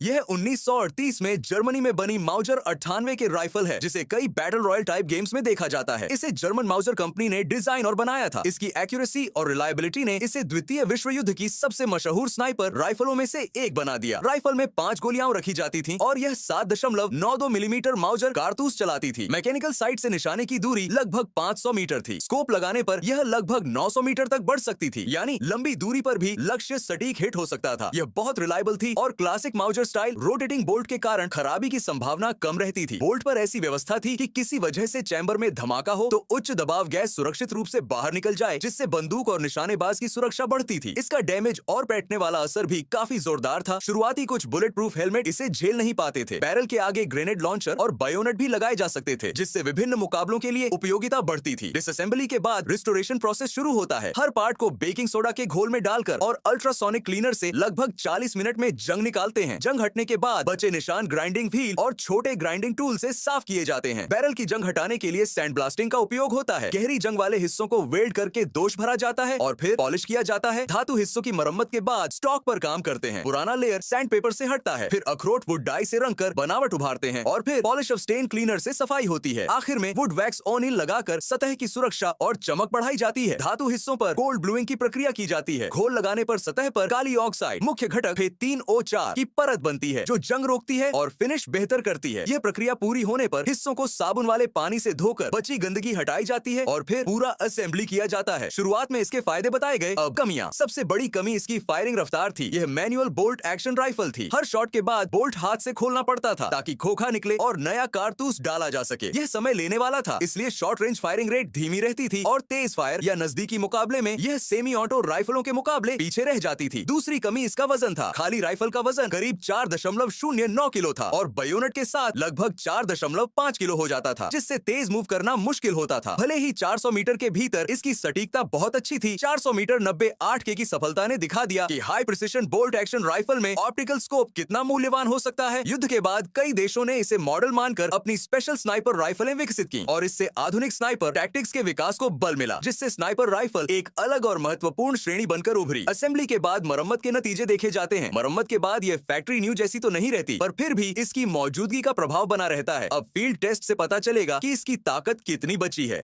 यह 1938 में जर्मनी में बनी माउजर 98 के राइफल है, जिसे कई बैटल रॉयल टाइप गेम्स में देखा जाता है। इसे जर्मन माउजर कंपनी ने डिजाइन और बनाया था। इसकी एक्यूरेसी और रिलायबिलिटी ने इसे द्वितीय विश्व युद्ध की सबसे मशहूर स्नाइपर राइफलों में से एक बना दिया। राइफल में 5 गोलियां रखी जाती थीं और यह 7.92 मिलीमीटर माउजर कारतूस चलाती थी। मैकेनिकल साइट से निशाने की दूरी लगभग 500 मीटर थी। स्कोप लगाने पर यह लगभग 900 मीटर तक बढ़ सकती थी, यानी लंबी दूरी पर भी लक्ष्य सटीक हिट हो सकता था। यह बहुत रिलायबल थी और classic Mauser style rotating bolt के कारण खराबी की संभावना कम रहती थी। बोल्ट पर ऐसी व्यवस्था थी कि किसी वजह से चैम्बर में धमाका हो तो उच्च दबाव गैस सुरक्षित रूप से बाहर निकल जाए, जिससे बंदूक और निशानेबाज की सुरक्षा बढ़ती थी। इसका डैमेज और बैठने वाला असर भी काफी जोरदार था। शुरुआती कुछ बुलेट प्रूफ हेलमेट इसे झेल नहीं पाते थे। बैरल के आगे ग्रेनेड लॉन्चर और बायोनेट भी लगाए जा सकते थे, जिससे विभिन्न मुकाबलों के लिए उपयोगिता बढ़ती थी। डिसअसेंबली के बाद रिस्टोरेशन प्रोसेस शुरू होता है। हर पार्ट को बेकिंग सोडा के घोल में डालकर और अल्ट्रासोनिक क्लीनर से लगभग 40 मिनट में जंग निकालते हैं। जंग हटने के बाद बचे निशान ग्राइंडिंग व्हील और छोटे ग्राइंडिंग टूल से साफ किए जाते हैं। बैरल की जंग हटाने के लिए सैंड ब्लास्टिंग का उपयोग होता है। गहरी जंग वाले हिस्सों को वेल्ड करके दोष भरा जाता है और फिर पॉलिश किया जाता है। धातु हिस्सों की मरम्मत के बाद स्टॉक पर काम करते हैं। पुराना लेयर सैंड पेपर से हटता है, फिर अखरोट वुड डाई से रंगकर बनावट उभारते हैं और फिर पॉलिश ऑफ स्टेन क्लीनर से सफाई होती है। आखिर में वुड वैक्स ऑनिल लगाकर सतह की सुरक्षा और चमक बढ़ाई जाती है। धातु हिस्सों पर कोल्ड ब्लूइंग की प्रक्रिया की जाती है। घोल लगाने पर सतह पर काली ऑक्साइड मुख्य घटक 3O4 की परत बनती है, जो जंग रोकती है और फिनिश बेहतर करती है। यह प्रक्रिया पूरी होने पर हिस्सों को साबुन वाले पानी से धोकर बची गंदगी हटाई जाती है और फिर पूरा असेंबली किया जाता है। शुरुआत में इसके फायदे बताए गए। अब कमियां। सबसे बड़ी कमी इसकी फायरिंग रफ्तार थी। यह मैनुअल बोल्ट एक्शन राइफल थी। हर शॉट के बाद बोल्ट हाथ से खोलना पड़ता था ताकि खोखा निकले और नया कारतूस डाला जा सके। यह समय लेने वाला था, इसलिए शॉर्ट रेंज फायरिंग रेट धीमी रहती थी और तेज फायर या नजदीकी मुकाबले में यह सेमी ऑटो राइफलों के मुकाबले पीछे रह जाती थी। दूसरी कमी इसका वजन था। खाली राइफल का वजन करीब 4.09 किलो था और बायोनेट के साथ लगभग 4.5 किलो हो जाता था, जिससे तेज मूव करना मुश्किल होता था। भले ही 400 मीटर के भीतर इसकी सटीकता बहुत अच्छी थी। 400 मीटर 98 के की सफलता ने दिखा दिया कि high precision bolt action rifle में ऑप्टिकल स्कोप कितना मूल्यवान हो सकता है। युद्ध के बाद कई देशों ने इसे मॉडल मानकर अपनी स्पेशल स्नाइपर राइफलें विकसित की और इससे आधुनिक स्नाइपर टैक्टिक्स के विकास को बल मिला, जिससे स्नाइपर राइफल एक अलग और महत्वपूर्ण श्रेणी बनकर उभरी। असेंबली के बाद मरम्मत के नतीजे देखे जाते हैं। मरम्मत के बाद यह फैक्ट्री न्यू जैसी तो नहीं रहती, पर फिर भी इसकी मौजूदगी का प्रभाव बना रहता है। अब फील्ड टेस्ट से पता चलेगा कि इसकी ताकत कितनी बची है।